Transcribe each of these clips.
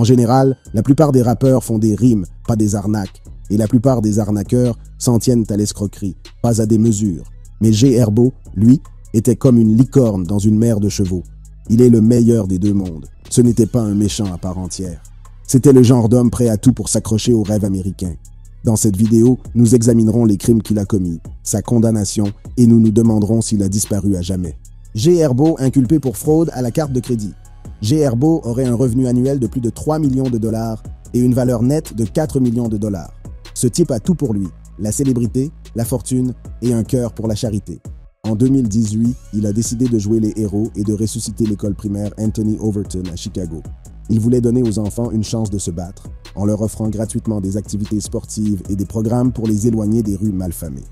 En général, la plupart des rappeurs font des rimes, pas des arnaques, et la plupart des arnaqueurs s'en tiennent à l'escroquerie, pas à des mesures. Mais G Herbo, lui, était comme une licorne dans une mer de chevaux. Il est le meilleur des deux mondes. Ce n'était pas un méchant à part entière. C'était le genre d'homme prêt à tout pour s'accrocher au rêve américain. Dans cette vidéo, nous examinerons les crimes qu'il a commis, sa condamnation, et nous nous demanderons s'il a disparu à jamais. G Herbo inculpé pour fraude à la carte de crédit. G Herbo aurait un revenu annuel de plus de 3 millions de dollars et une valeur nette de 4 millions de dollars. Ce type a tout pour lui, la célébrité, la fortune et un cœur pour la charité. En 2018, il a décidé de jouer les héros et de ressusciter l'école primaire Anthony Overton à Chicago. Il voulait donner aux enfants une chance de se battre, en leur offrant gratuitement des activités sportives et des programmes pour les éloigner des rues malfamées.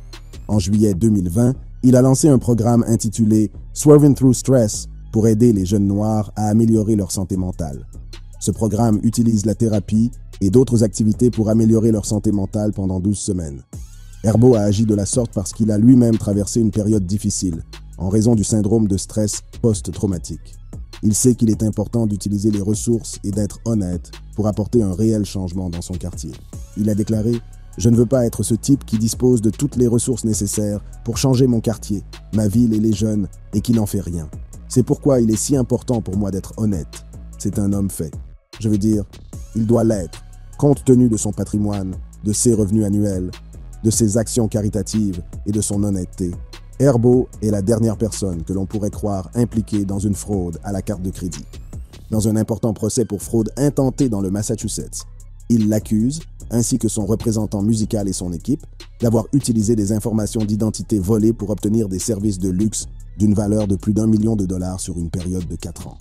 En juillet 2020, il a lancé un programme intitulé « Swerving Through Stress » pour aider les jeunes noirs à améliorer leur santé mentale. Ce programme utilise la thérapie et d'autres activités pour améliorer leur santé mentale pendant 12 semaines. Herbo a agi de la sorte parce qu'il a lui-même traversé une période difficile, en raison du syndrome de stress post-traumatique. Il sait qu'il est important d'utiliser les ressources et d'être honnête pour apporter un réel changement dans son quartier. Il a déclaré « Je ne veux pas être ce type qui dispose de toutes les ressources nécessaires pour changer mon quartier, ma ville et les jeunes, et qui n'en fait rien. C'est pourquoi il est si important pour moi d'être honnête. C'est un homme fait. Je veux dire, il doit l'être, compte tenu de son patrimoine, de ses revenus annuels, de ses actions caritatives et de son honnêteté. Herbo est la dernière personne que l'on pourrait croire impliquée dans une fraude à la carte de crédit. Dans un important procès pour fraude intenté dans le Massachusetts, il l'accuse, ainsi que son représentant musical et son équipe, d'avoir utilisé des informations d'identité volées pour obtenir des services de luxe d'une valeur de plus d'1 million de dollars sur une période de 4 ans.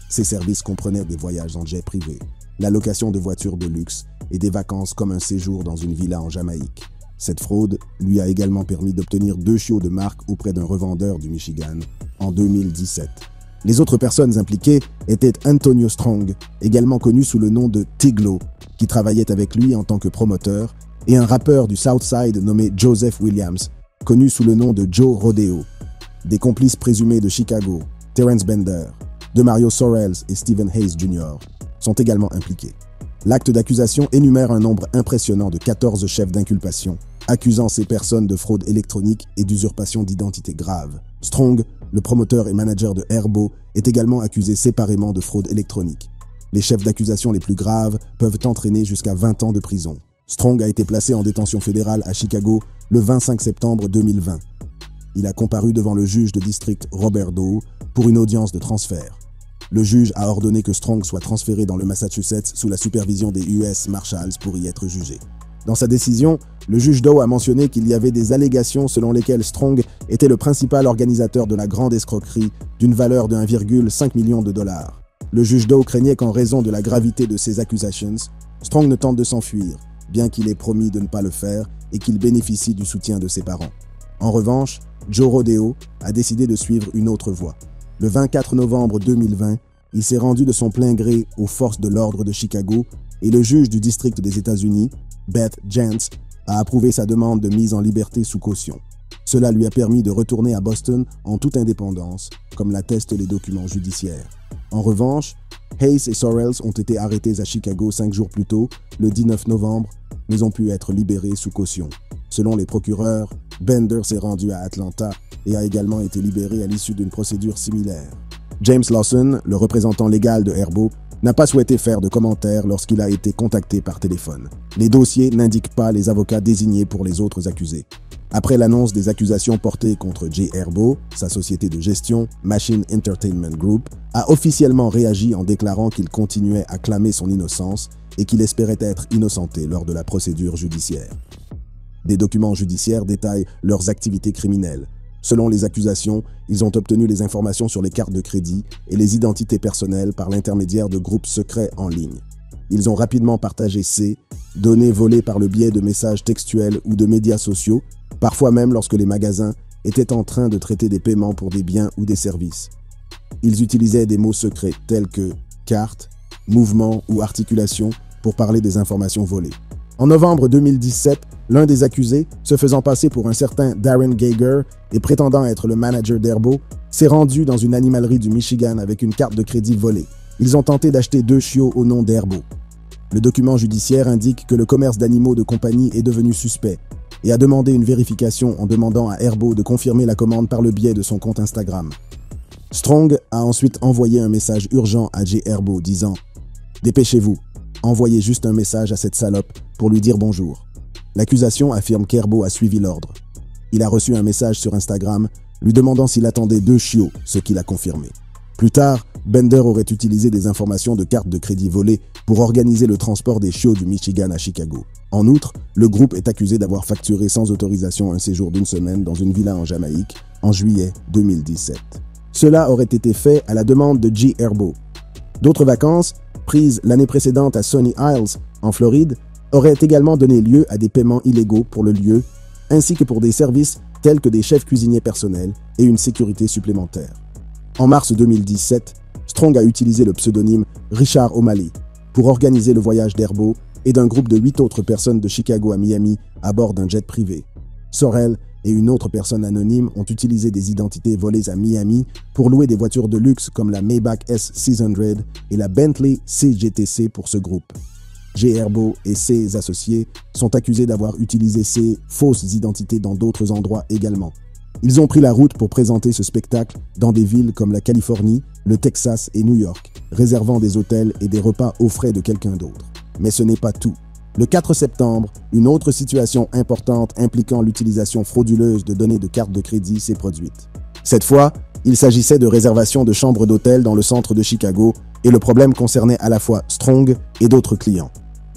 Ces services comprenaient des voyages en jet privé, la location de voitures de luxe et des vacances comme un séjour dans une villa en Jamaïque. Cette fraude lui a également permis d'obtenir 2 chiots de marque auprès d'un revendeur du Michigan en 2017. Les autres personnes impliquées étaient Antonio Strong, également connu sous le nom de Tiglo, qui travaillait avec lui en tant que promoteur, et un rappeur du Southside nommé Joseph Williams, connu sous le nom de Joe Rodeo. Des complices présumés de Chicago, Terrence Bender, DeMario Sorrells et Stephen Hayes Jr. sont également impliqués. L'acte d'accusation énumère un nombre impressionnant de 14 chefs d'inculpation, accusant ces personnes de fraude électronique et d'usurpation d'identité grave. Strong, le promoteur et manager de Herbo, est également accusé séparément de fraude électronique. Les chefs d'accusation les plus graves peuvent entraîner jusqu'à 20 ans de prison. Strong a été placé en détention fédérale à Chicago le 25 septembre 2020. Il a comparu devant le juge de district Robert Doe pour une audience de transfert. Le juge a ordonné que Strong soit transféré dans le Massachusetts sous la supervision des US Marshals pour y être jugé. Dans sa décision, le juge Doe a mentionné qu'il y avait des allégations selon lesquelles Strong était le principal organisateur de la grande escroquerie d'une valeur de 1,5 million de dollars. Le juge Doe craignait qu'en raison de la gravité de ces accusations, Strong ne tente de s'enfuir, bien qu'il ait promis de ne pas le faire et qu'il bénéficie du soutien de ses parents. En revanche, Joe Rodeo a décidé de suivre une autre voie. Le 24 novembre 2020, il s'est rendu de son plein gré aux forces de l'ordre de Chicago et le juge du district des États-Unis, Beth Jantz, a approuvé sa demande de mise en liberté sous caution. Cela lui a permis de retourner à Boston en toute indépendance, comme l'attestent les documents judiciaires. En revanche, Hayes et Sorrells ont été arrêtés à Chicago 5 jours plus tôt, le 19 novembre, mais ont pu être libérés sous caution. Selon les procureurs, Bender s'est rendu à Atlanta et a également été libéré à l'issue d'une procédure similaire. James Lawson, le représentant légal de Herbo, n'a pas souhaité faire de commentaires lorsqu'il a été contacté par téléphone. Les dossiers n'indiquent pas les avocats désignés pour les autres accusés. Après l'annonce des accusations portées contre J. Herbo, sa société de gestion, Machine Entertainment Group, a officiellement réagi en déclarant qu'il continuait à clamer son innocence et qu'il espérait être innocenté lors de la procédure judiciaire. Des documents judiciaires détaillent leurs activités criminelles. Selon les accusations, ils ont obtenu les informations sur les cartes de crédit et les identités personnelles par l'intermédiaire de groupes secrets en ligne. Ils ont rapidement partagé ces données volées par le biais de messages textuels ou de médias sociaux, parfois même lorsque les magasins étaient en train de traiter des paiements pour des biens ou des services. Ils utilisaient des mots secrets tels que carte, mouvement ou articulation pour parler des informations volées. En novembre 2017, l'un des accusés, se faisant passer pour un certain Darren Geiger et prétendant être le manager d'Herbo, s'est rendu dans une animalerie du Michigan avec une carte de crédit volée. Ils ont tenté d'acheter 2 chiots au nom d'Herbo. Le document judiciaire indique que le commerce d'animaux de compagnie est devenu suspect et a demandé une vérification en demandant à Herbo de confirmer la commande par le biais de son compte Instagram. Strong a ensuite envoyé un message urgent à J. Herbo disant « Dépêchez-vous, envoyez juste un message à cette salope pour lui dire bonjour ». L'accusation affirme qu'Herbo a suivi l'ordre. Il a reçu un message sur Instagram lui demandant s'il attendait 2 chiots, ce qu'il a confirmé. Plus tard, Bender aurait utilisé des informations de cartes de crédit volées pour organiser le transport des chiots du Michigan à Chicago. En outre, le groupe est accusé d'avoir facturé sans autorisation un séjour d'1 semaine dans une villa en Jamaïque en juillet 2017. Cela aurait été fait à la demande de J. Herbo. D'autres vacances, prises l'année précédente à Sunny Isles, en Floride, auraient également donné lieu à des paiements illégaux pour le lieu, ainsi que pour des services tels que des chefs cuisiniers personnels et une sécurité supplémentaire. En mars 2017, Strong a utilisé le pseudonyme Richard O'Malley pour organiser le voyage d'Herbo et d'un groupe de 8 autres personnes de Chicago à Miami à bord d'un jet privé. Sorrell et une autre personne anonyme ont utilisé des identités volées à Miami pour louer des voitures de luxe comme la Maybach S600 et la Bentley CGTC pour ce groupe. J. Herbo et ses associés sont accusés d'avoir utilisé ces fausses identités dans d'autres endroits également. Ils ont pris la route pour présenter ce spectacle dans des villes comme la Californie, le Texas et New York, réservant des hôtels et des repas aux frais de quelqu'un d'autre. Mais ce n'est pas tout. Le 4 septembre, une autre situation importante impliquant l'utilisation frauduleuse de données de cartes de crédit s'est produite. Cette fois, il s'agissait de réservation de chambres d'hôtel dans le centre de Chicago et le problème concernait à la fois Strong et d'autres clients.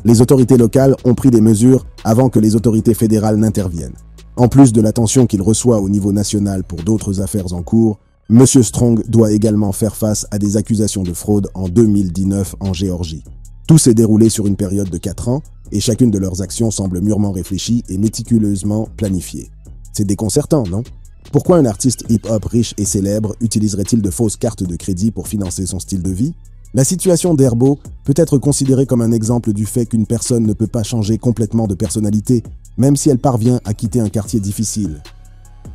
Les autorités locales ont pris des mesures avant que les autorités fédérales n'interviennent. En plus de l'attention qu'il reçoit au niveau national pour d'autres affaires en cours, M. Strong doit également faire face à des accusations de fraude en 2019 en Géorgie. Tout s'est déroulé sur une période de 4 ans et chacune de leurs actions semble mûrement réfléchie et méticuleusement planifiée. C'est déconcertant, non? Pourquoi un artiste hip-hop riche et célèbre utiliserait-il de fausses cartes de crédit pour financer son style de vie? La situation d'Herbo peut être considérée comme un exemple du fait qu'une personne ne peut pas changer complètement de personnalité, même si elle parvient à quitter un quartier difficile.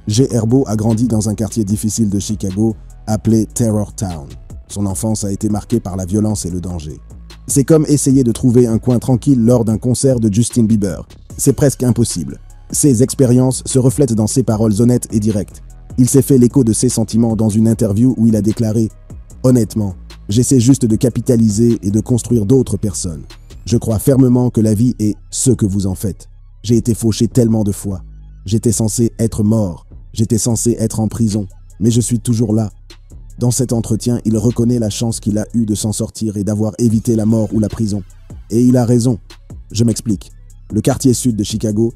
J. Herbo a grandi dans un quartier difficile de Chicago appelé Terror Town. Son enfance a été marquée par la violence et le danger. C'est comme essayer de trouver un coin tranquille lors d'un concert de Justin Bieber. C'est presque impossible. Ses expériences se reflètent dans ses paroles honnêtes et directes. Il s'est fait l'écho de ses sentiments dans une interview où il a déclaré « Honnêtement, j'essaie juste de capitaliser et de construire d'autres personnes. Je crois fermement que la vie est ce que vous en faites. J'ai été fauché tellement de fois. J'étais censé être mort. J'étais censé être en prison. Mais je suis toujours là. » Dans cet entretien, il reconnaît la chance qu'il a eue de s'en sortir et d'avoir évité la mort ou la prison. Et il a raison. Je m'explique. Le quartier sud de Chicago,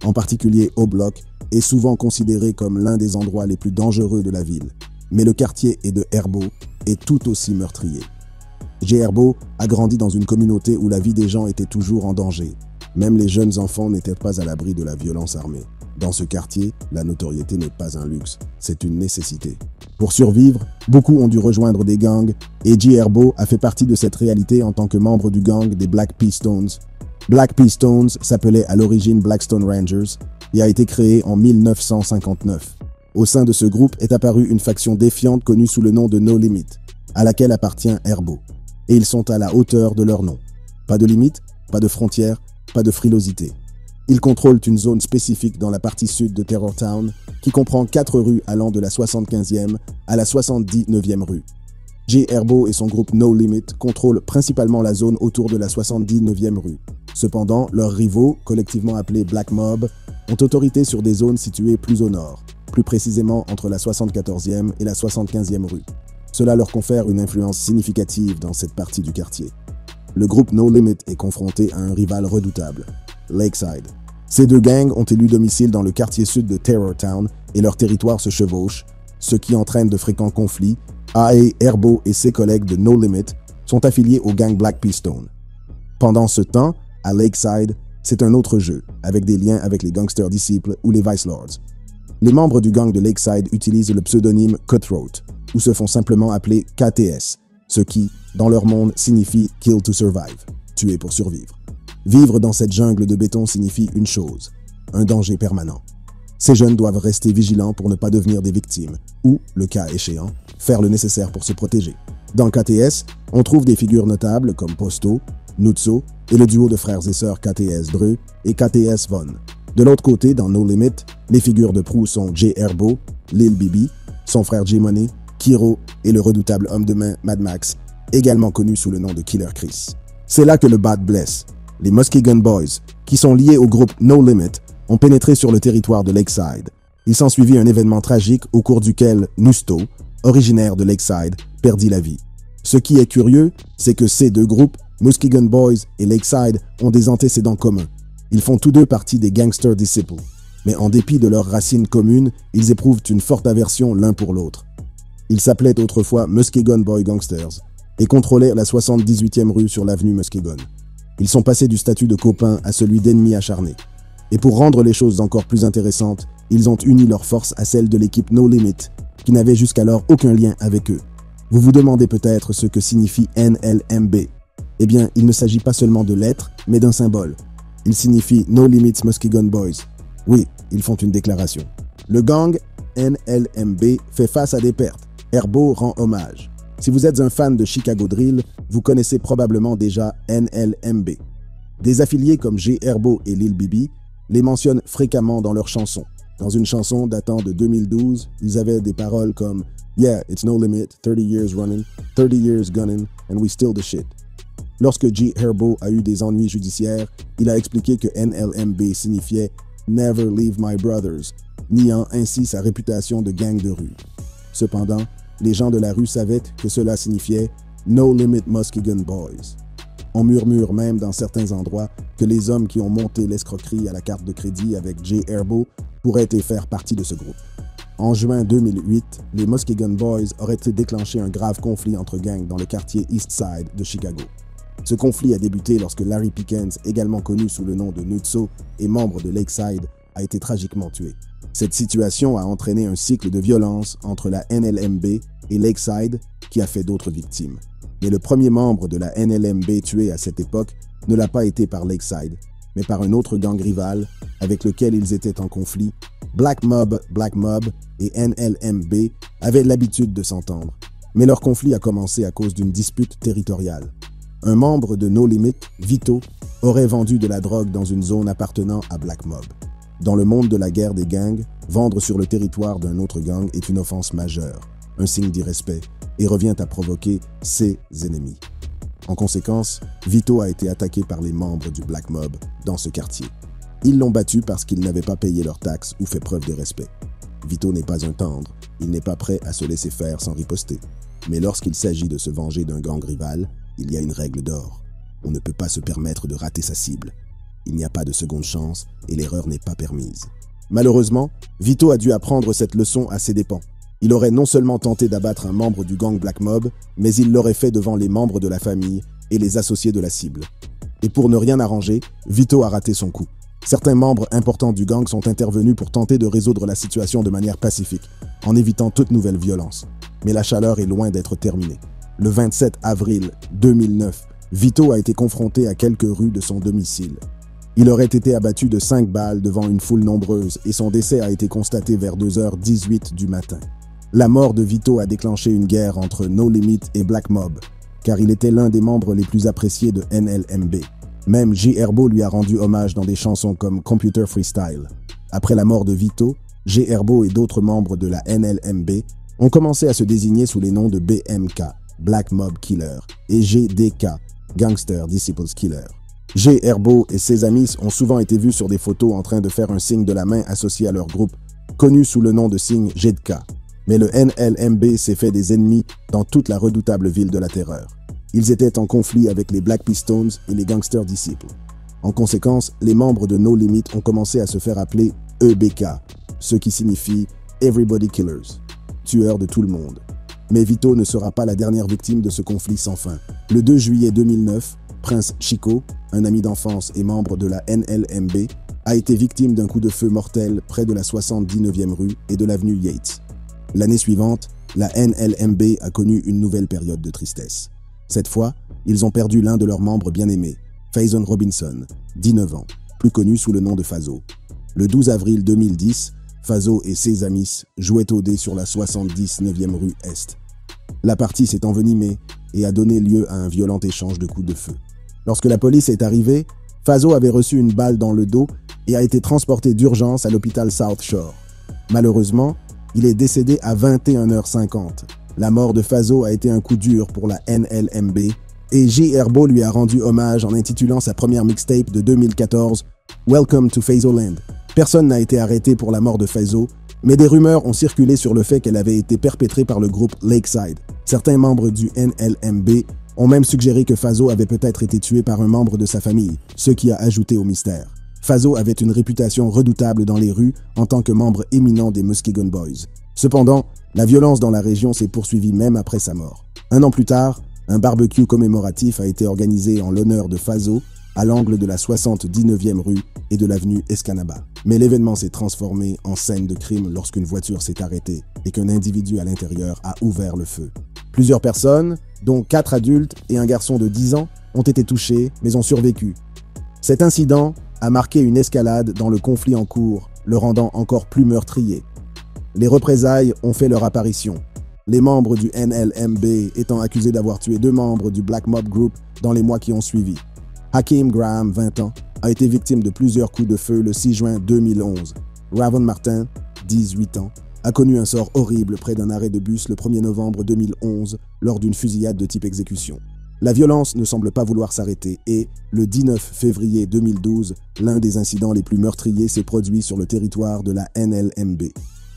en particulier O Block, est souvent considéré comme l'un des endroits les plus dangereux de la ville. Mais le quartier de Herbo est tout aussi meurtrier. J. Herbo a grandi dans une communauté où la vie des gens était toujours en danger. Même les jeunes enfants n'étaient pas à l'abri de la violence armée. Dans ce quartier, la notoriété n'est pas un luxe, c'est une nécessité. Pour survivre, beaucoup ont dû rejoindre des gangs et J. Herbo a fait partie de cette réalité en tant que membre du gang des Black P-Stones. Black P-Stones s'appelait à l'origine Blackstone Rangers et a été créé en 1959. Au sein de ce groupe est apparue une faction défiante connue sous le nom de No Limit, à laquelle appartient Herbo. Et ils sont à la hauteur de leur nom. Pas de limite, pas de frontières, pas de frilosité. Ils contrôlent une zone spécifique dans la partie sud de Terror Town qui comprend 4 rues allant de la 75e à la 79e rue. J. Herbo et son groupe No Limit contrôlent principalement la zone autour de la 79e rue. Cependant, leurs rivaux, collectivement appelés Black Mob, ont autorité sur des zones situées plus au nord, plus précisément entre la 74e et la 75e rue. Cela leur confère une influence significative dans cette partie du quartier. Le groupe No Limit est confronté à un rival redoutable, Lakeside. Ces deux gangs ont élu domicile dans le quartier sud de Terror Town et leurs territoires se chevauchent, ce qui entraîne de fréquents conflits. A.A. Herbo et ses collègues de No Limit sont affiliés au gang Black P-Stone. Pendant ce temps, à Lakeside, c'est un autre jeu, avec des liens avec les gangsters disciples ou les Vice Lords. Les membres du gang de Lakeside utilisent le pseudonyme Cutthroat, ou se font simplement appeler KTS, ce qui, dans leur monde, signifie « Kill to Survive », tuer pour survivre. Vivre dans cette jungle de béton signifie une chose, un danger permanent. Ces jeunes doivent rester vigilants pour ne pas devenir des victimes, ou, le cas échéant, faire le nécessaire pour se protéger. Dans KTS, on trouve des figures notables comme Posto, Nutso et le duo de frères et sœurs KTS Dre et KTS Von. De l'autre côté, dans No Limit, les figures de proue sont J Herbo, Lil Bibi, son frère J-Money, Kiro et le redoutable homme de main Mad Max, également connu sous le nom de Killer Chris. C'est là que le bad blesse. Les Muskegon Boys, qui sont liés au groupe No Limit, ont pénétré sur le territoire de Lakeside. Il s'ensuivit un événement tragique au cours duquel Nusto, originaire de Lakeside, perdit la vie. Ce qui est curieux, c'est que ces deux groupes, Muskegon Boys et Lakeside, ont des antécédents communs. Ils font tous deux partie des Gangster Disciples. Mais en dépit de leurs racines communes, ils éprouvent une forte aversion l'un pour l'autre. Ils s'appelaient autrefois Muskegon Boy Gangsters et contrôlaient la 78e rue sur l'avenue Muskegon. Ils sont passés du statut de copains à celui d'ennemis acharnés. Et pour rendre les choses encore plus intéressantes, ils ont uni leurs forces à celles de l'équipe No Limit, qui n'avait jusqu'alors aucun lien avec eux. Vous vous demandez peut-être ce que signifie NLMB. Eh bien, il ne s'agit pas seulement de lettres, mais d'un symbole. Il signifie No Limits Muskegon Boys. Oui, ils font une déclaration. Le gang NLMB fait face à des pertes. Herbo rend hommage. Si vous êtes un fan de Chicago Drill, vous connaissez probablement déjà NLMB. Des affiliés comme J Herbo et Lil Bibi les mentionnent fréquemment dans leurs chansons. Dans une chanson datant de 2012, ils avaient des paroles comme « Yeah, it's no limit, 30 years running, 30 years gunning, and we still the shit ». Lorsque J Herbo a eu des ennuis judiciaires, il a expliqué que NLMB signifiait « Never leave my brothers », niant ainsi sa réputation de gang de rue. Cependant, les gens de la rue savaient que cela signifiait « No Limit Muskegon Boys ». On murmure même dans certains endroits que les hommes qui ont monté l'escroquerie à la carte de crédit avec J Herbo pourraient y faire partie de ce groupe. En juin 2008, les Muskegon Boys auraient déclenché un grave conflit entre gangs dans le quartier East Side de Chicago. Ce conflit a débuté lorsque Larry Pickens, également connu sous le nom de Nutso et membre de Lakeside, a été tragiquement tué. Cette situation a entraîné un cycle de violence entre la NLMB et Lakeside qui a fait d'autres victimes. Mais le premier membre de la NLMB tué à cette époque ne l'a pas été par Lakeside, mais par un autre gang rival avec lequel ils étaient en conflit. Black Mob et NLMB avaient l'habitude de s'entendre, mais leur conflit a commencé à cause d'une dispute territoriale. Un membre de No Limit, Vito, aurait vendu de la drogue dans une zone appartenant à Black Mob. Dans le monde de la guerre des gangs, vendre sur le territoire d'un autre gang est une offense majeure, un signe d'irrespect, et revient à provoquer ses ennemis. En conséquence, Vito a été attaqué par les membres du Black Mob dans ce quartier. Ils l'ont battu parce qu'ils n'avaient pas payé leurs taxes ou fait preuve de respect. Vito n'est pas un tendre, il n'est pas prêt à se laisser faire sans riposter. Mais lorsqu'il s'agit de se venger d'un gang rival, il y a une règle d'or. On ne peut pas se permettre de rater sa cible. Il n'y a pas de seconde chance et l'erreur n'est pas permise. Malheureusement, Vito a dû apprendre cette leçon à ses dépens. Il aurait non seulement tenté d'abattre un membre du gang Black Mob, mais il l'aurait fait devant les membres de la famille et les associés de la cible. Et pour ne rien arranger, Vito a raté son coup. Certains membres importants du gang sont intervenus pour tenter de résoudre la situation de manière pacifique, en évitant toute nouvelle violence. Mais la chaleur est loin d'être terminée. Le 27 avril 2009, Vito a été confronté à quelques rues de son domicile. Il aurait été abattu de 5 balles devant une foule nombreuse et son décès a été constaté vers 2h18 du matin. La mort de Vito a déclenché une guerre entre No Limit et Black Mob, car il était l'un des membres les plus appréciés de NLMB. Même J Herbo lui a rendu hommage dans des chansons comme Computer Freestyle. Après la mort de Vito, J Herbo et d'autres membres de la NLMB ont commencé à se désigner sous les noms de BMK, Black Mob Killer, et GDK, Gangster Disciples Killer. J Herbo et ses amis ont souvent été vus sur des photos en train de faire un signe de la main associé à leur groupe, connu sous le nom de signe GDK. Mais le NLMB s'est fait des ennemis dans toute la redoutable ville de la terreur. Ils étaient en conflit avec les Black Pistons et les Gangster Disciples. En conséquence, les membres de No Limit ont commencé à se faire appeler EBK, ce qui signifie Everybody Killers, tueurs de tout le monde. Mais Vito ne sera pas la dernière victime de ce conflit sans fin. Le 2 juillet 2009, Prince Chico, un ami d'enfance et membre de la NLMB, a été victime d'un coup de feu mortel près de la 79e rue et de l'avenue Yates. L'année suivante, la NLMB a connu une nouvelle période de tristesse. Cette fois, ils ont perdu l'un de leurs membres bien-aimés, Faison Robinson, 19 ans, plus connu sous le nom de Fazo. Le 12 avril 2010, Fazo et ses amis jouaient au dé sur la 79e rue Est. La partie s'est envenimée et a donné lieu à un violent échange de coups de feu. Lorsque la police est arrivée, Fazo avait reçu une balle dans le dos et a été transporté d'urgence à l'hôpital South Shore. Malheureusement, il est décédé à 21h50. La mort de Fazo a été un coup dur pour la NLMB et J Herbo lui a rendu hommage en intitulant sa première mixtape de 2014 « Welcome to Fazoland ». Personne n'a été arrêté pour la mort de Fazo, mais des rumeurs ont circulé sur le fait qu'elle avait été perpétrée par le groupe Lakeside. Certains membres du NLMB ont même suggéré que Fazo avait peut-être été tué par un membre de sa famille, ce qui a ajouté au mystère. Fazo avait une réputation redoutable dans les rues en tant que membre éminent des Muskegon Boys. Cependant, la violence dans la région s'est poursuivie même après sa mort. Un an plus tard, un barbecue commémoratif a été organisé en l'honneur de Fazo à l'angle de la 79e rue et de l'avenue Escanaba. Mais l'événement s'est transformé en scène de crime lorsqu'une voiture s'est arrêtée et qu'un individu à l'intérieur a ouvert le feu. Plusieurs personnes, dont 4 adultes et un garçon de 10 ans, ont été touchées mais ont survécu. Cet incident a marqué une escalade dans le conflit en cours, le rendant encore plus meurtrier. Les représailles ont fait leur apparition, les membres du NLMB étant accusés d'avoir tué 2 membres du Black Mob Group dans les mois qui ont suivi. Hakeem Graham, 20 ans, a été victime de plusieurs coups de feu le 6 juin 2011. Ravon Martin, 18 ans, a connu un sort horrible près d'un arrêt de bus le 1er novembre 2011 lors d'une fusillade de type exécution. La violence ne semble pas vouloir s'arrêter et, le 19 février 2012, l'un des incidents les plus meurtriers s'est produit sur le territoire de la NLMB.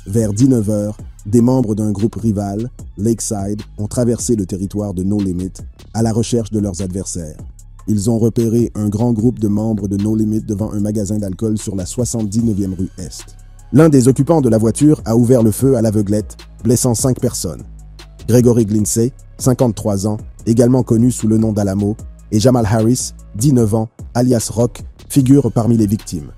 Vers 19h, des membres d'un groupe rival, Lakeside, ont traversé le territoire de No Limit à la recherche de leurs adversaires. Ils ont repéré un grand groupe de membres de No Limit devant un magasin d'alcool sur la 79e rue Est. L'un des occupants de la voiture a ouvert le feu à l'aveuglette, blessant 5 personnes. Gregory Glinsey, 53 ans, également connu sous le nom d'Alamo, et Jamal Harris, 19 ans, alias Rock, figurent parmi les victimes.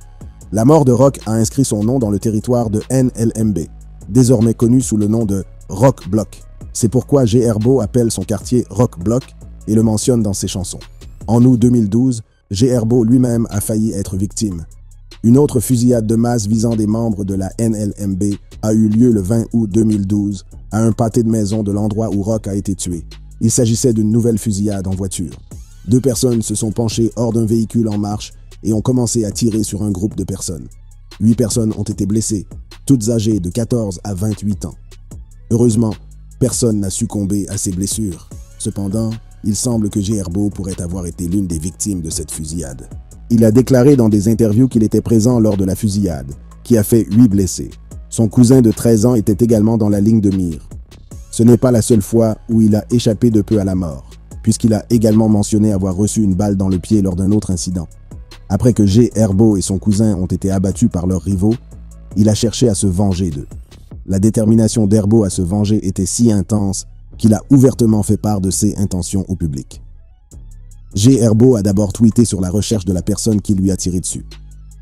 La mort de Rock a inscrit son nom dans le territoire de NLMB, désormais connu sous le nom de Rock Block. C'est pourquoi J Herbo appelle son quartier Rock Block et le mentionne dans ses chansons. En août 2012, J Herbo lui-même a failli être victime. Une autre fusillade de masse visant des membres de la NLMB a eu lieu le 20 août 2012 à un pâté de maison de l'endroit où Rock a été tué. Il s'agissait d'une nouvelle fusillade en voiture. 2 personnes se sont penchées hors d'un véhicule en marche et ont commencé à tirer sur un groupe de personnes. 8 personnes ont été blessées, toutes âgées de 14 à 28 ans. Heureusement, personne n'a succombé à ces blessures. Cependant, il semble que J Herbo pourrait avoir été l'une des victimes de cette fusillade. Il a déclaré dans des interviews qu'il était présent lors de la fusillade, qui a fait 8 blessés. Son cousin de 13 ans était également dans la ligne de mire. Ce n'est pas la seule fois où il a échappé de peu à la mort, puisqu'il a également mentionné avoir reçu une balle dans le pied lors d'un autre incident. Après que J Herbo et son cousin ont été abattus par leurs rivaux, il a cherché à se venger d'eux. La détermination d'Herbo à se venger était si intense qu'il a ouvertement fait part de ses intentions au public. J Herbo a d'abord tweeté sur la recherche de la personne qui lui a tiré dessus.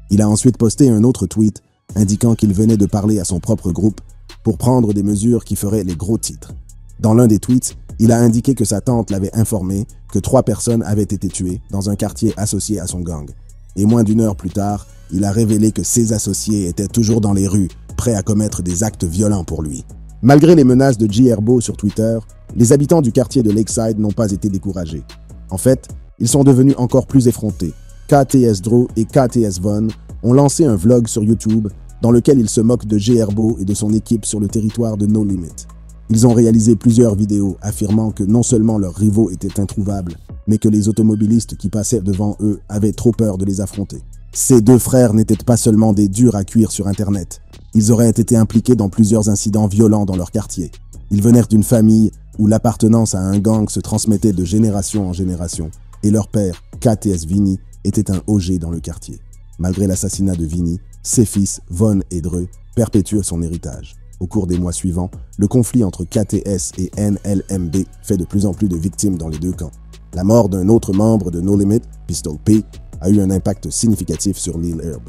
Il a ensuite posté un autre tweet indiquant qu'il venait de parler à son propre groupe pour prendre des mesures qui feraient les gros titres. Dans l'un des tweets, il a indiqué que sa tante l'avait informé que 3 personnes avaient été tuées dans un quartier associé à son gang. Et moins d'1 heure plus tard, il a révélé que ses associés étaient toujours dans les rues, prêts à commettre des actes violents pour lui. Malgré les menaces de J Herbo sur Twitter, les habitants du quartier de Lakeside n'ont pas été découragés. En fait, ils sont devenus encore plus effrontés. KTS Drew et KTS Von ont lancé un vlog sur YouTube dans lequel ils se moquent de J Herbo et de son équipe sur le territoire de No Limit. Ils ont réalisé plusieurs vidéos affirmant que non seulement leurs rivaux étaient introuvables, mais que les automobilistes qui passaient devant eux avaient trop peur de les affronter. Ces 2 frères n'étaient pas seulement des durs à cuire sur Internet. Ils auraient été impliqués dans plusieurs incidents violents dans leur quartier. Ils venèrent d'une famille où l'appartenance à un gang se transmettait de génération en génération, et leur père, KTS Vinny, était un OG dans le quartier. Malgré l'assassinat de Vinny, ses fils, Von et Drew, perpétuent son héritage. Au cours des mois suivants, le conflit entre KTS et NLMB fait de plus en plus de victimes dans les 2 camps. La mort d'un autre membre de No Limit, Pistol P, a eu un impact significatif sur Lil Herb.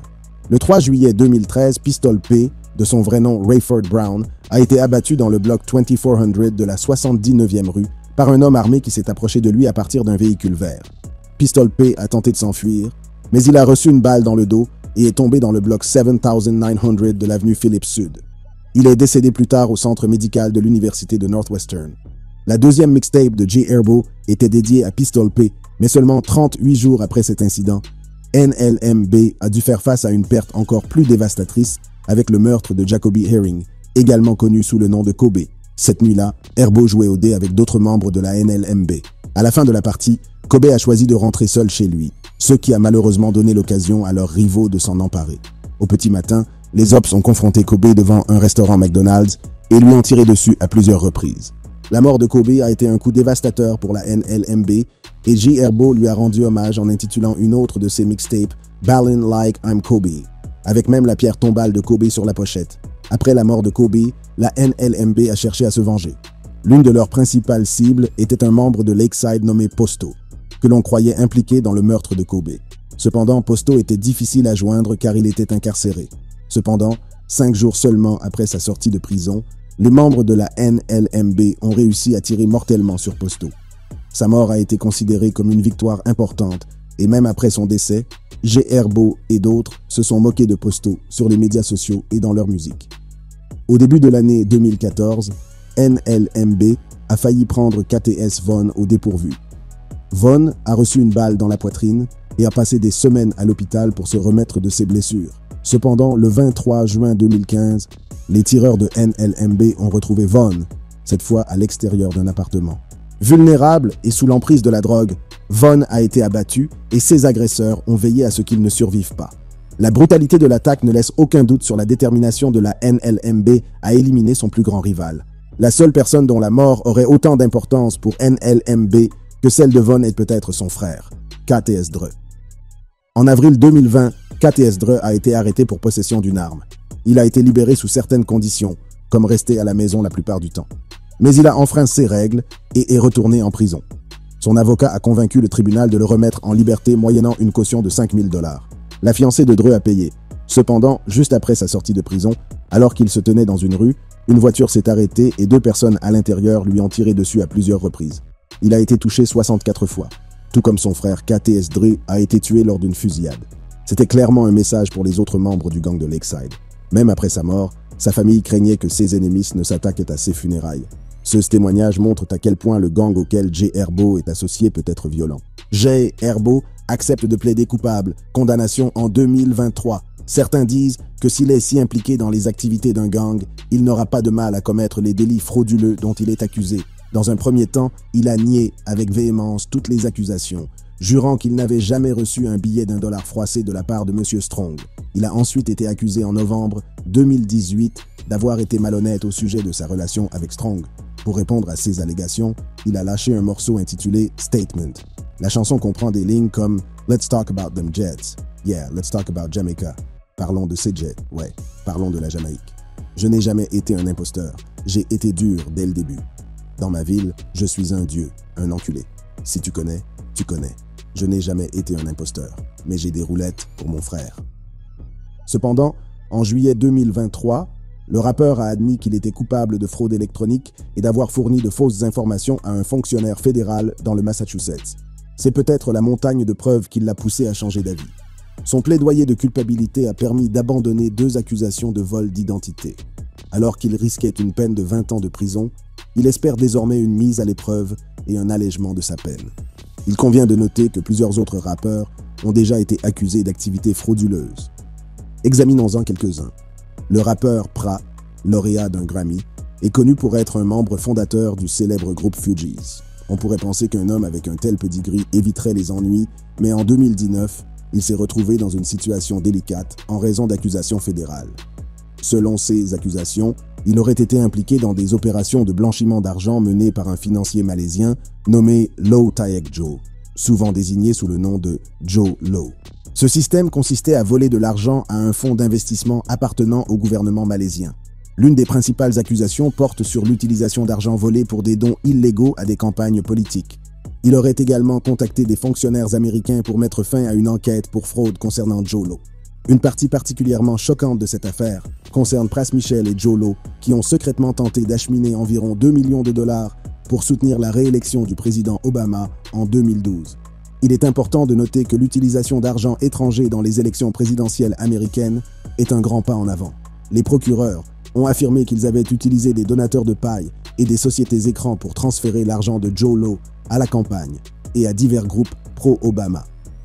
Le 3 juillet 2013, Pistol P, de son vrai nom Rayford Brown, a été abattu dans le bloc 2400 de la 79e rue par un homme armé qui s'est approché de lui à partir d'un véhicule vert. Pistol P a tenté de s'enfuir, mais il a reçu une balle dans le dos et est tombé dans le bloc 7900 de l'avenue Phillips Sud. Il est décédé plus tard au centre médical de l'université de Northwestern. La 2e mixtape de J Herbo était dédiée à Pistol P, Mais seulement 38 jours après cet incident, NLMB a dû faire face à une perte encore plus dévastatrice avec le meurtre de Jacoby Herring, également connu sous le nom de Kobe. Cette nuit-là, Herbo jouait au dé avec d'autres membres de la NLMB. À la fin de la partie, Kobe a choisi de rentrer seul chez lui, ce qui a malheureusement donné l'occasion à leurs rivaux de s'en emparer. Au petit matin, les Ops ont confronté Kobe devant un restaurant McDonald's et lui ont tiré dessus à plusieurs reprises. La mort de Kobe a été un coup dévastateur pour la NLMB et J. Herbo lui a rendu hommage en intitulant une autre de ses mixtapes « Ballin' Like I'm Kobe », avec même la pierre tombale de Kobe sur la pochette. Après la mort de Kobe, la NLMB a cherché à se venger. L'une de leurs principales cibles était un membre de Lakeside nommé Posto, que l'on croyait impliqué dans le meurtre de Kobe. Cependant, Posto était difficile à joindre car il était incarcéré. Cependant, 5 jours seulement après sa sortie de prison, les membres de la NLMB ont réussi à tirer mortellement sur Posto. Sa mort a été considérée comme une victoire importante et même après son décès, J. Herbo et d'autres se sont moqués de Posto sur les médias sociaux et dans leur musique. Au début de l'année 2014, NLMB a failli prendre KTS Von au dépourvu. Von a reçu une balle dans la poitrine et a passé des semaines à l'hôpital pour se remettre de ses blessures. Cependant, le 23 juin 2015, les tireurs de NLMB ont retrouvé Von, cette fois à l'extérieur d'un appartement. Vulnérable et sous l'emprise de la drogue, Von a été abattu et ses agresseurs ont veillé à ce qu'il ne survive pas. La brutalité de l'attaque ne laisse aucun doute sur la détermination de la NLMB à éliminer son plus grand rival. La seule personne dont la mort aurait autant d'importance pour NLMB que celle de Von est peut-être son frère, KTS Dre. En avril 2020, KTS Dre a été arrêté pour possession d'une arme. Il a été libéré sous certaines conditions, comme rester à la maison la plupart du temps. Mais il a enfreint ses règles et est retourné en prison. Son avocat a convaincu le tribunal de le remettre en liberté moyennant une caution de 5 000 $. La fiancée de Dre a payé. Cependant, juste après sa sortie de prison, alors qu'il se tenait dans une rue, une voiture s'est arrêtée et 2 personnes à l'intérieur lui ont tiré dessus à plusieurs reprises. Il a été touché 64 fois, tout comme son frère KTS Dre a été tué lors d'une fusillade. C'était clairement un message pour les autres membres du gang de Lakeside. Même après sa mort, sa famille craignait que ses ennemis ne s'attaquent à ses funérailles. Ce témoignage montre à quel point le gang auquel J. Herbo est associé peut être violent. J. Herbo accepte de plaider coupable, condamnation en 2023. Certains disent que s'il est si impliqué dans les activités d'un gang, il n'aura pas de mal à commettre les délits frauduleux dont il est accusé. Dans un premier temps, il a nié avec véhémence toutes les accusations, jurant qu'il n'avait jamais reçu un billet d'$1 froissé de la part de M. Strong. Il a ensuite été accusé en novembre 2018 d'avoir été malhonnête au sujet de sa relation avec Strong. Pour répondre à ces allégations, il a lâché un morceau intitulé « Statement ». La chanson comprend des lignes comme « Let's talk about them jets »,« Yeah, let's talk about Jamaica ». Parlons de ces jets, ouais, parlons de la Jamaïque. Je n'ai jamais été un imposteur, j'ai été dur dès le début. Dans ma ville, je suis un dieu, un enculé. Si tu connais, tu connais. Je n'ai jamais été un imposteur, mais j'ai des roulettes pour mon frère. Cependant, en juillet 2023, le rappeur a admis qu'il était coupable de fraude électronique et d'avoir fourni de fausses informations à un fonctionnaire fédéral dans le Massachusetts. C'est peut-être la montagne de preuves qui l'a poussé à changer d'avis. Son plaidoyer de culpabilité a permis d'abandonner 2 accusations de vol d'identité. Alors qu'il risquait une peine de 20 ans de prison, il espère désormais une mise à l'épreuve et un allègement de sa peine. Il convient de noter que plusieurs autres rappeurs ont déjà été accusés d'activités frauduleuses. Examinons-en quelques-uns. Le rappeur Pra, lauréat d'un Grammy, est connu pour être un membre fondateur du célèbre groupe Fugees. On pourrait penser qu'un homme avec un tel pedigree éviterait les ennuis, mais en 2019, il s'est retrouvé dans une situation délicate en raison d'accusations fédérales. Selon ces accusations, il aurait été impliqué dans des opérations de blanchiment d'argent menées par un financier malaisien nommé Low Taek Jo, souvent désigné sous le nom de Joe Low. Ce système consistait à voler de l'argent à un fonds d'investissement appartenant au gouvernement malaisien. L'une des principales accusations porte sur l'utilisation d'argent volé pour des dons illégaux à des campagnes politiques. Il aurait également contacté des fonctionnaires américains pour mettre fin à une enquête pour fraude concernant Joe Low. Une partie particulièrement choquante de cette affaire concerne Pras Michel et Joe Low, qui ont secrètement tenté d'acheminer environ 2 millions de dollars pour soutenir la réélection du président Obama en 2012. Il est important de noter que l'utilisation d'argent étranger dans les élections présidentielles américaines est un grand pas en avant. Les procureurs ont affirmé qu'ils avaient utilisé des donateurs de paille et des sociétés écrans pour transférer l'argent de Joe Low à la campagne. et à divers groupes pro-Obama.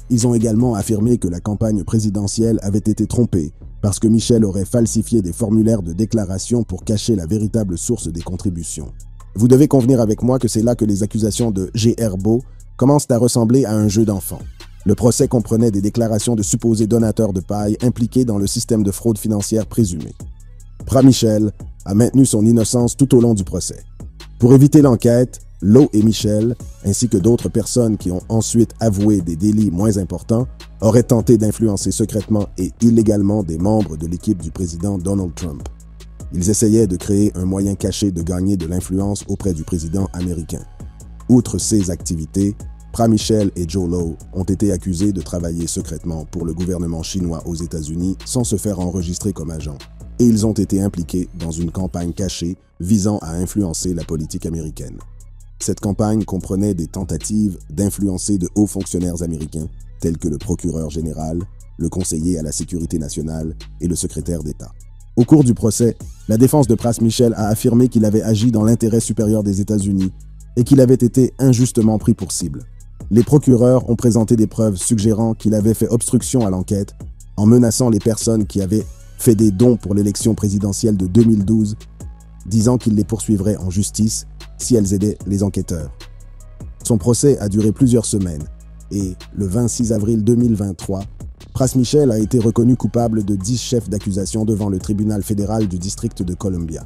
Ils ont également affirmé que la campagne présidentielle avait été trompée parce que Michel aurait falsifié des formulaires de déclaration pour cacher la véritable source des contributions. Vous devez convenir avec moi que c'est là que les accusations de J. Herbeau commencent à ressembler à un jeu d'enfant. Le procès comprenait des déclarations de supposés donateurs de paille impliqués dans le système de fraude financière présumé. Michel a maintenu son innocence tout au long du procès. Pour éviter l'enquête, Lowe et Michel, ainsi que d'autres personnes qui ont ensuite avoué des délits moins importants, auraient tenté d'influencer secrètement et illégalement des membres de l'équipe du président Donald Trump. Ils essayaient de créer un moyen caché de gagner de l'influence auprès du président américain. Outre ces activités, Michel et Joe Lowe ont été accusés de travailler secrètement pour le gouvernement chinois aux États-Unis sans se faire enregistrer comme agents, et ils ont été impliqués dans une campagne cachée visant à influencer la politique américaine. Cette campagne comprenait des tentatives d'influencer de hauts fonctionnaires américains tels que le procureur général, le conseiller à la sécurité nationale et le secrétaire d'État. Au cours du procès, la défense de Michel a affirmé qu'il avait agi dans l'intérêt supérieur des États-Unis et qu'il avait été injustement pris pour cible. Les procureurs ont présenté des preuves suggérant qu'il avait fait obstruction à l'enquête en menaçant les personnes qui avaient fait des dons pour l'élection présidentielle de 2012, disant qu'il les poursuivrait en justice si elles aidaient les enquêteurs. Son procès a duré plusieurs semaines et, le 26 avril 2023, Michel a été reconnu coupable de 10 chefs d'accusation devant le tribunal fédéral du district de Columbia.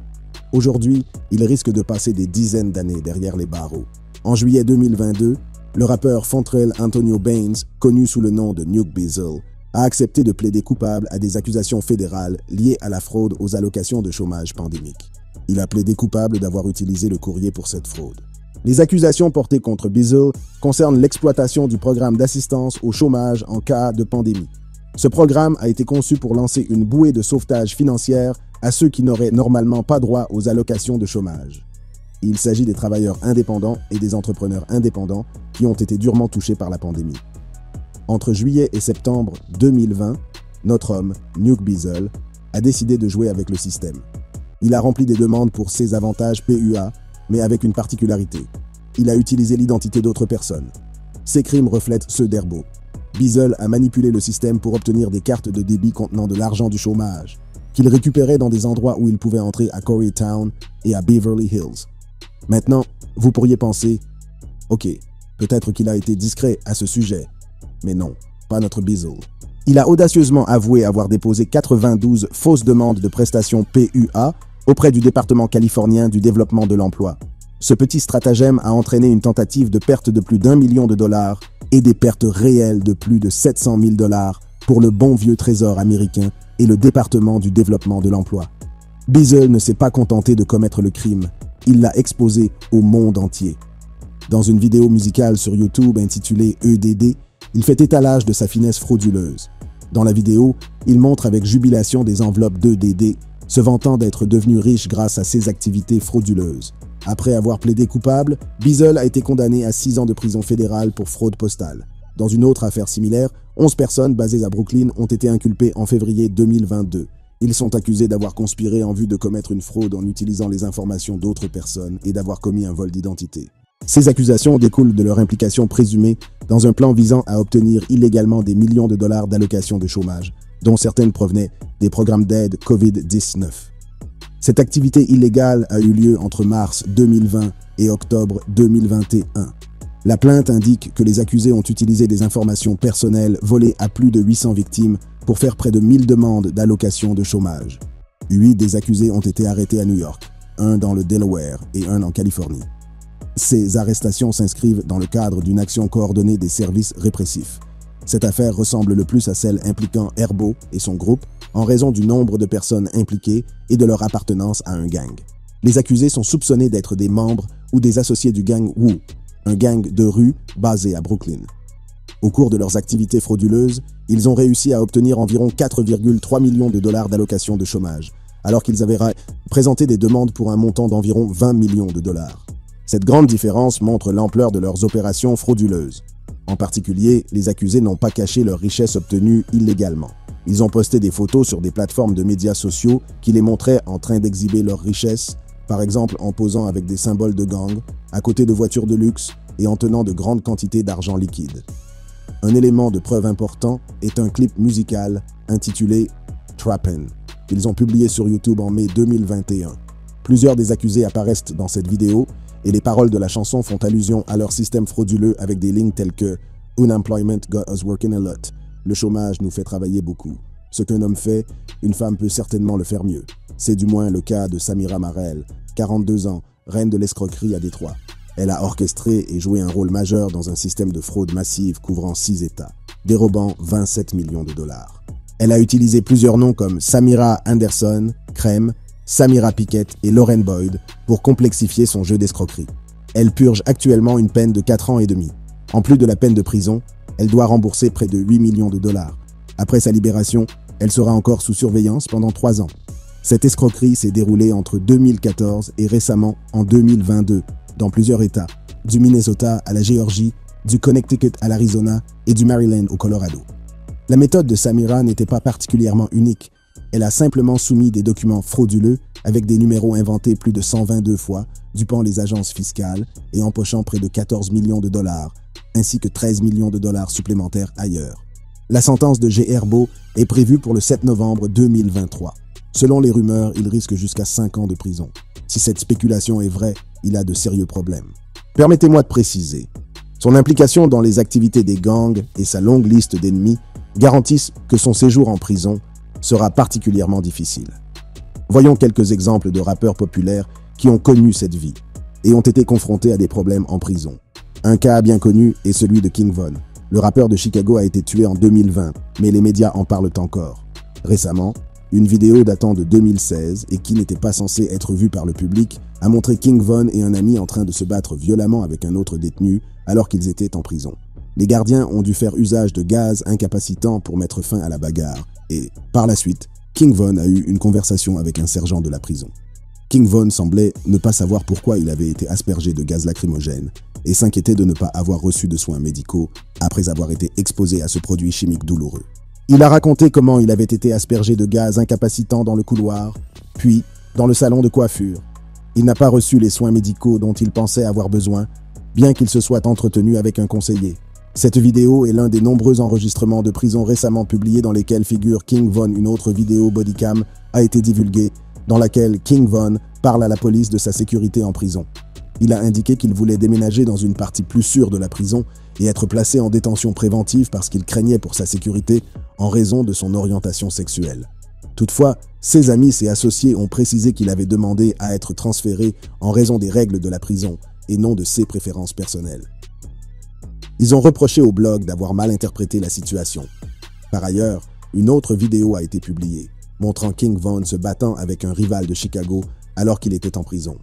Aujourd'hui, il risque de passer des dizaines d'années derrière les barreaux. En juillet 2022, le rappeur Fontrell Antonio Baines, connu sous le nom de Nuke Bizzle, a accepté de plaider coupable à des accusations fédérales liées à la fraude aux allocations de chômage pandémique. Il a plaidé coupable d'avoir utilisé le courrier pour cette fraude. Les accusations portées contre Bizzle concernent l'exploitation du programme d'assistance au chômage en cas de pandémie. Ce programme a été conçu pour lancer une bouée de sauvetage financière à ceux qui n'auraient normalement pas droit aux allocations de chômage. Il s'agit des travailleurs indépendants et des entrepreneurs indépendants qui ont été durement touchés par la pandémie. Entre juillet et septembre 2020, notre homme, Nuke Bizzle, a décidé de jouer avec le système. Il a rempli des demandes pour ses avantages PUA, mais avec une particularité. Il a utilisé l'identité d'autres personnes. Ces crimes reflètent ceux d'Herbeau. Bizzle a manipulé le système pour obtenir des cartes de débit contenant de l'argent du chômage, qu'il récupérait dans des endroits où il pouvait entrer à Koreatown et à Beverly Hills. Maintenant, vous pourriez penser, ok, peut-être qu'il a été discret à ce sujet, mais non, pas notre Bizzle. Il a audacieusement avoué avoir déposé 92 fausses demandes de prestations PUA auprès du département californien du développement de l'emploi. Ce petit stratagème a entraîné une tentative de perte de plus d'1 million de dollars et des pertes réelles de plus de 700 000 dollars pour le bon vieux trésor américain et le département du développement de l'emploi. Bizzle ne s'est pas contenté de commettre le crime, il l'a exposé au monde entier. Dans une vidéo musicale sur YouTube intitulée EDD, il fait étalage de sa finesse frauduleuse. Dans la vidéo, il montre avec jubilation des enveloppes d'EDD, se vantant d'être devenu riche grâce à ses activités frauduleuses. Après avoir plaidé coupable, Bizzle a été condamné à 6 ans de prison fédérale pour fraude postale. Dans une autre affaire similaire, 11 personnes basées à Brooklyn ont été inculpées en février 2022. Ils sont accusés d'avoir conspiré en vue de commettre une fraude en utilisant les informations d'autres personnes et d'avoir commis un vol d'identité. Ces accusations découlent de leur implication présumée dans un plan visant à obtenir illégalement des millions de dollars d'allocations de chômage, dont certaines provenaient des programmes d'aide COVID-19. Cette activité illégale a eu lieu entre mars 2020 et octobre 2021. La plainte indique que les accusés ont utilisé des informations personnelles volées à plus de 800 victimes pour faire près de 1000 demandes d'allocation de chômage. 8 des accusés ont été arrêtés à New York, un dans le Delaware et un en Californie. Ces arrestations s'inscrivent dans le cadre d'une action coordonnée des services répressifs. Cette affaire ressemble le plus à celle impliquant Herbeau et son groupe en raison du nombre de personnes impliquées et de leur appartenance à un gang. Les accusés sont soupçonnés d'être des membres ou des associés du gang Wu, un gang de rue basé à Brooklyn. Au cours de leurs activités frauduleuses, ils ont réussi à obtenir environ 4,3 millions de dollars d'allocations de chômage, alors qu'ils avaient présenté des demandes pour un montant d'environ 20 millions de dollars. Cette grande différence montre l'ampleur de leurs opérations frauduleuses. En particulier, les accusés n'ont pas caché leurs richesses obtenues illégalement. Ils ont posté des photos sur des plateformes de médias sociaux qui les montraient en train d'exhiber leurs richesses, par exemple en posant avec des symboles de gang, à côté de voitures de luxe et en tenant de grandes quantités d'argent liquide. Un élément de preuve important est un clip musical intitulé « Trappin » qu'ils ont publié sur YouTube en mai 2021. Plusieurs des accusés apparaissent dans cette vidéo et les paroles de la chanson font allusion à leur système frauduleux avec des lignes telles que « Unemployment got us working a lot ». Le chômage nous fait travailler beaucoup. Ce qu'un homme fait, une femme peut certainement le faire mieux. C'est du moins le cas de Samira Marel, 42 ans, reine de l'escroquerie à Détroit. Elle a orchestré et joué un rôle majeur dans un système de fraude massive couvrant 6 États, dérobant 27 millions de dollars. Elle a utilisé plusieurs noms comme Samira Anderson, Crème, Samira Pickett et Lauren Boyd pour complexifier son jeu d'escroquerie. Elle purge actuellement une peine de 4 ans et demi. En plus de la peine de prison, elle doit rembourser près de 8 millions de dollars. Après sa libération, elle sera encore sous surveillance pendant 3 ans. Cette escroquerie s'est déroulée entre 2014 et récemment en 2022 dans plusieurs États, du Minnesota à la Géorgie, du Connecticut à l'Arizona et du Maryland au Colorado. La méthode de Samira n'était pas particulièrement unique. Elle a simplement soumis des documents frauduleux avec des numéros inventés plus de 122 fois, dupant les agences fiscales et empochant près de 14 millions de dollars, ainsi que 13 millions de dollars supplémentaires ailleurs. La sentence de G. Herbo est prévue pour le 7 novembre 2023. Selon les rumeurs, il risque jusqu'à 5 ans de prison. Si cette spéculation est vraie, il a de sérieux problèmes. Permettez-moi de préciser, son implication dans les activités des gangs et sa longue liste d'ennemis garantissent que son séjour en prison sera particulièrement difficile. Voyons quelques exemples de rappeurs populaires qui ont connu cette vie et ont été confrontés à des problèmes en prison. Un cas bien connu est celui de King Von. Le rappeur de Chicago a été tué en 2020, mais les médias en parlent encore. Récemment, une vidéo datant de 2016 et qui n'était pas censée être vue par le public a montré King Von et un ami en train de se battre violemment avec un autre détenu alors qu'ils étaient en prison. Les gardiens ont dû faire usage de gaz incapacitant pour mettre fin à la bagarre et, par la suite, King Von a eu une conversation avec un sergent de la prison. King Von semblait ne pas savoir pourquoi il avait été aspergé de gaz lacrymogène et s'inquiétait de ne pas avoir reçu de soins médicaux après avoir été exposé à ce produit chimique douloureux. Il a raconté comment il avait été aspergé de gaz incapacitant dans le couloir, puis dans le salon de coiffure. Il n'a pas reçu les soins médicaux dont il pensait avoir besoin, bien qu'il se soit entretenu avec un conseiller. Cette vidéo est l'un des nombreux enregistrements de prison récemment publiés dans lesquels figure King Von. Une autre vidéo bodycam a été divulguée, dans laquelle King Von parle à la police de sa sécurité en prison. Il a indiqué qu'il voulait déménager dans une partie plus sûre de la prison et être placé en détention préventive parce qu'il craignait pour sa sécurité en raison de son orientation sexuelle. Toutefois, ses amis et associés ont précisé qu'il avait demandé à être transféré en raison des règles de la prison et non de ses préférences personnelles. Ils ont reproché au blog d'avoir mal interprété la situation. Par ailleurs, une autre vidéo a été publiée, montrant King Von se battant avec un rival de Chicago alors qu'il était en prison.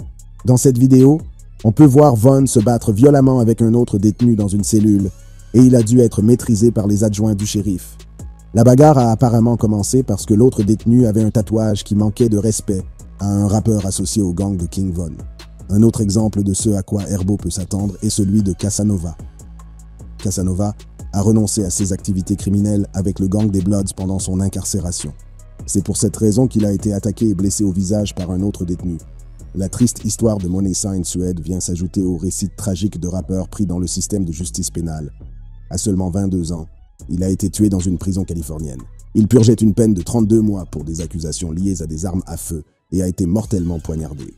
Dans cette vidéo, on peut voir Von se battre violemment avec un autre détenu dans une cellule et il a dû être maîtrisé par les adjoints du shérif. La bagarre a apparemment commencé parce que l'autre détenu avait un tatouage qui manquait de respect à un rappeur associé au gang de King Von. Un autre exemple de ce à quoi Herbo peut s'attendre est celui de Casanova. Casanova a renoncé à ses activités criminelles avec le gang des Bloods pendant son incarcération. C'est pour cette raison qu'il a été attaqué et blessé au visage par un autre détenu. La triste histoire de Money Sign Suede vient s'ajouter au récit tragique de rappeurs pris dans le système de justice pénale. À seulement 22 ans, il a été tué dans une prison californienne. Il purgeait une peine de 32 mois pour des accusations liées à des armes à feu et a été mortellement poignardé.